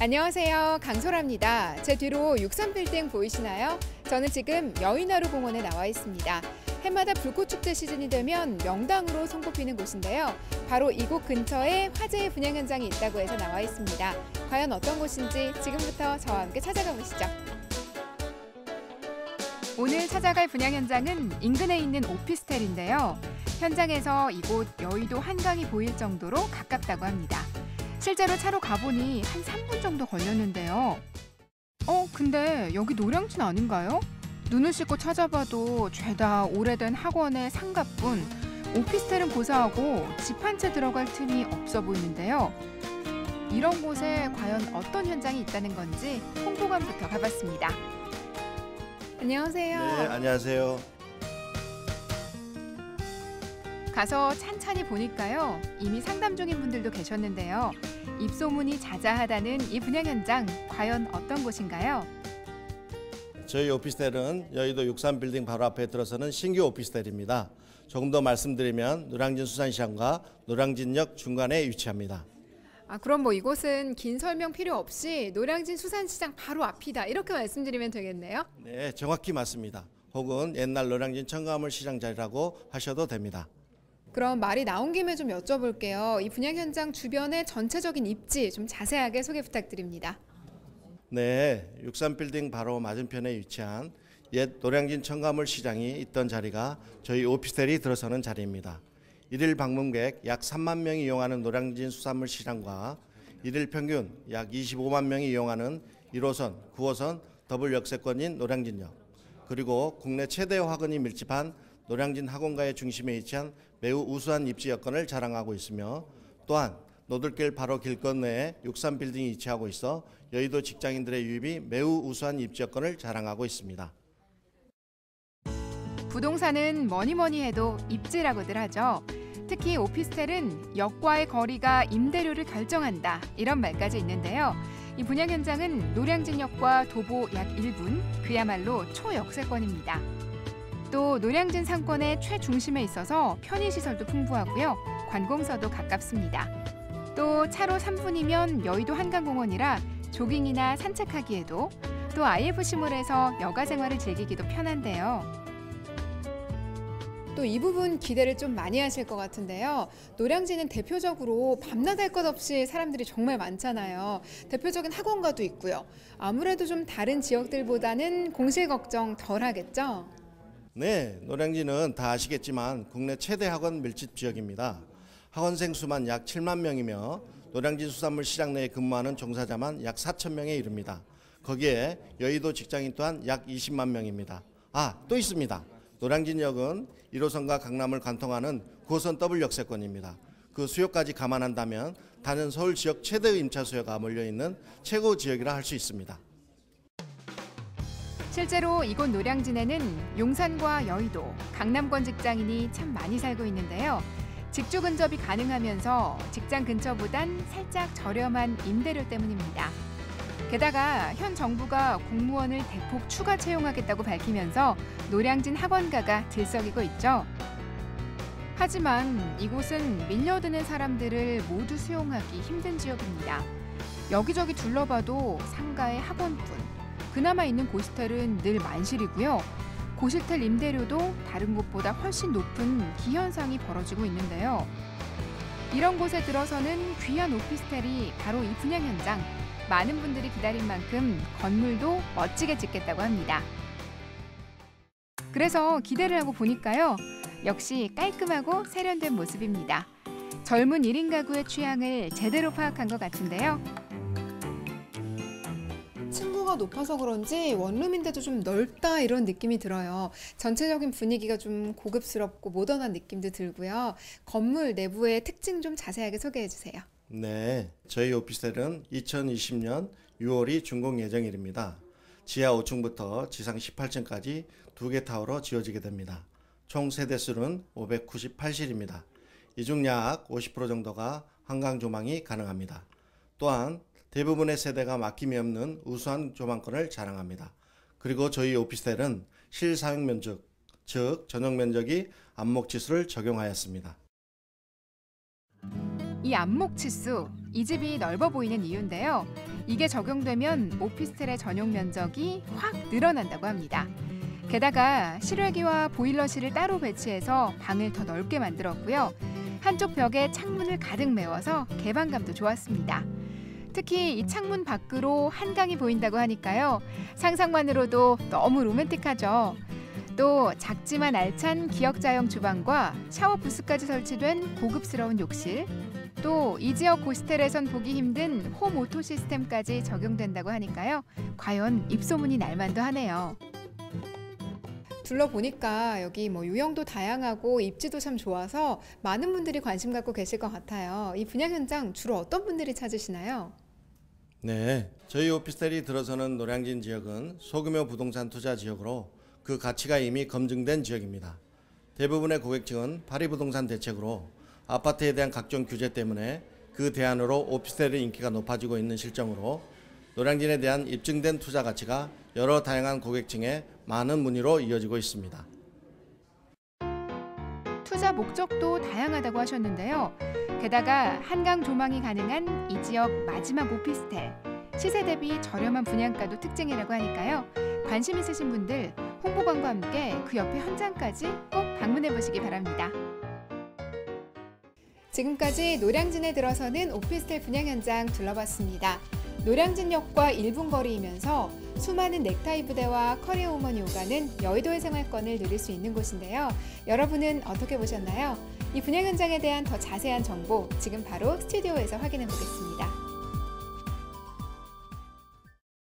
안녕하세요. 강소라입니다. 제 뒤로 63빌딩 보이시나요? 저는 지금 여의나루 공원에 나와 있습니다. 해마다 불꽃축제 시즌이 되면 명당으로 손꼽히는 곳인데요. 바로 이곳 근처에 화재의 분향 현장이 있다고 해서 나와 있습니다. 과연 어떤 곳인지 지금부터 저와 함께 찾아가 보시죠. 오늘 찾아갈 분향 현장은 인근에 있는 오피스텔인데요. 현장에서 이곳 여의도 한강이 보일 정도로 가깝다고 합니다. 실제로 차로 가보니 한 3분 정도 걸렸는데요. 근데 여기 노량진 아닌가요? 눈을 씻고 찾아봐도 죄다 오래된 학원의 상가뿐 오피스텔은 고사하고 집 한 채 들어갈 틈이 없어 보이는데요. 이런 곳에 과연 어떤 현장이 있다는 건지 홍보관부터 가봤습니다. 안녕하세요. 네, 안녕하세요. 가서 찬찬히 보니까요. 이미 상담 중인 분들도 계셨는데요. 입소문이 자자하다는 이 분향 현장, 과연 어떤 곳인가요? 저희 오피스텔은 여의도 63빌딩 바로 앞에 들어서는 신규 오피스텔입니다. 조금 더 말씀드리면 노량진 수산시장과 노량진역 중간에 위치합니다. 그럼 이곳은 긴 설명 필요 없이 노량진 수산시장 바로 앞이다. 이렇게 말씀드리면 되겠네요? 네, 정확히 맞습니다. 혹은 옛날 노량진 첨가물 시장 자리라고 하셔도 됩니다. 그럼 말이 나온 김에 좀 여쭤볼게요. 이 분향 현장 주변의 전체적인 입지 좀 자세하게 소개 부탁드립니다. 네, 63빌딩 바로 맞은편에 위치한 옛 노량진 첨가물 시장이 있던 자리가 저희 오피스텔이 들어서는 자리입니다. 일일 방문객 약 3만 명이 이용하는 노량진 수산물 시장과 일일 평균 약 25만 명이 이용하는 1호선, 9호선 더블 역세권인 노량진역, 그리고 국내 최대 화근이 밀집한 노량진 학원가의 중심에 위치한 매우 우수한 입지 여건을 자랑하고 있으며, 또한 노들길 바로 길 건너에 63빌딩이 위치하고 있어 여의도 직장인들의 유입이 매우 우수한 입지 여건을 자랑하고 있습니다. 부동산은 뭐니 해도 입지라고들 하죠. 특히 오피스텔은 역과의 거리가 임대료를 결정한다, 이런 말까지 있는데요. 이 분향 현장은 노량진역과 도보 약 1분, 그야말로 초역세권입니다. 또 노량진 상권의 최중심에 있어서 편의시설도 풍부하고요. 관공서도 가깝습니다. 또 차로 3분이면 여의도 한강공원이라 조깅이나 산책하기에도, 또 IFC몰에서 여가 생활을 즐기기도 편한데요. 또 이 부분 기대를 좀 많이 하실 것 같은데요. 노량진은 대표적으로 밤낮 할 것 없이 사람들이 정말 많잖아요. 대표적인 학원가도 있고요. 아무래도 좀 다른 지역들보다는 공실 걱정 덜 하겠죠? 네, 노량진은 다 아시겠지만 국내 최대 학원 밀집 지역입니다. 학원생 수만 약 7만 명이며 노량진 수산물 시장 내에 근무하는 종사자만 약 4천 명에 이릅니다. 거기에 여의도 직장인 또한 약 20만 명입니다. 또 있습니다. 노량진역은 1호선과 강남을 관통하는 9호선 더블 역세권입니다. 그 수요까지 감안한다면 다른 서울 지역 최대의 임차 수요가 몰려있는 최고 지역이라 할 수 있습니다. 실제로 이곳 노량진에는 용산과 여의도, 강남권 직장인이 참 많이 살고 있는데요. 직주 근접이 가능하면서 직장 근처보단 살짝 저렴한 임대료 때문입니다. 게다가 현 정부가 공무원을 대폭 추가 채용하겠다고 밝히면서 노량진 학원가가 들썩이고 있죠. 하지만 이곳은 밀려드는 사람들을 모두 수용하기 힘든 지역입니다. 여기저기 둘러봐도 상가의 학원뿐. 그나마 있는 고시텔은 늘 만실이고요. 고시텔 임대료도 다른 곳보다 훨씬 높은 기현상이 벌어지고 있는데요. 이런 곳에 들어서는 귀한 오피스텔이 바로 이 분향 현장. 많은 분들이 기다린 만큼 건물도 멋지게 짓겠다고 합니다. 그래서 기대를 하고 보니까요. 역시 깔끔하고 세련된 모습입니다. 젊은 1인 가구의 취향을 제대로 파악한 것 같은데요. 층고가 높아서 그런지 원룸인데도 좀 넓다, 이런 느낌이 들어요. 전체적인 분위기가 좀 고급스럽고 모던한 느낌도 들고요. 건물 내부의 특징 좀 자세하게 소개해 주세요. 네, 저희 오피스텔은 2020년 6월이 준공 예정일입니다. 지하 5층부터 지상 18층까지 2개 타워로 지어지게 됩니다. 총 세대수는 598실입니다. 이 중 약 50% 정도가 한강 조망이 가능합니다. 또한 대부분의 세대가 막힘이 없는 우수한 조망권을 자랑합니다. 그리고 저희 오피스텔은 실사용 면적, 즉 전용 면적이 안목지수를 적용하였습니다. 이 안목치수, 이 집이 넓어 보이는 이유인데요. 이게 적용되면 오피스텔의 전용 면적이 확 늘어난다고 합니다. 게다가 실외기와 보일러실을 따로 배치해서 방을 더 넓게 만들었고요. 한쪽 벽에 창문을 가득 메워서 개방감도 좋았습니다. 특히 이 창문 밖으로 한강이 보인다고 하니까요. 상상만으로도 너무 로맨틱하죠. 또 작지만 알찬 기역자형 주방과 샤워 부스까지 설치된 고급스러운 욕실, 또 이 지역 호스텔에선 보기 힘든 홈 오토 시스템까지 적용된다고 하니까요. 과연 입소문이 날만도 하네요. 둘러보니까 여기 유형도 다양하고 입지도 참 좋아서 많은 분들이 관심 갖고 계실 것 같아요. 이 분양 현장 주로 어떤 분들이 찾으시나요? 네, 저희 오피스텔이 들어서는 노량진 지역은 소규모 부동산 투자 지역으로 그 가치가 이미 검증된 지역입니다. 대부분의 고객층은 파리부동산 대책으로 아파트에 대한 각종 규제 때문에 그 대안으로 오피스텔의 인기가 높아지고 있는 실정으로 노량진에 대한 입증된 투자 가치가 여러 다양한 고객층의 많은 문의로 이어지고 있습니다. 투자 목적도 다양하다고 하셨는데요. 게다가 한강 조망이 가능한 이 지역 마지막 오피스텔, 시세 대비 저렴한 분양가도 특징이라고 하니까요. 관심 있으신 분들 홍보 광고와 함께 그 옆에 현장까지 꼭 방문해 보시기 바랍니다. 지금까지 노량진에 들어서는 오피스텔 분양 현장 둘러봤습니다. 노량진역과 1분 거리이면서 수많은 넥타이 부대와 커리어 우먼이 오가는 여의도의 생활권을 누릴 수 있는 곳인데요. 여러분은 어떻게 보셨나요? 이 분양 현장에 대한 더 자세한 정보 지금 바로 스튜디오에서 확인해 보겠습니다.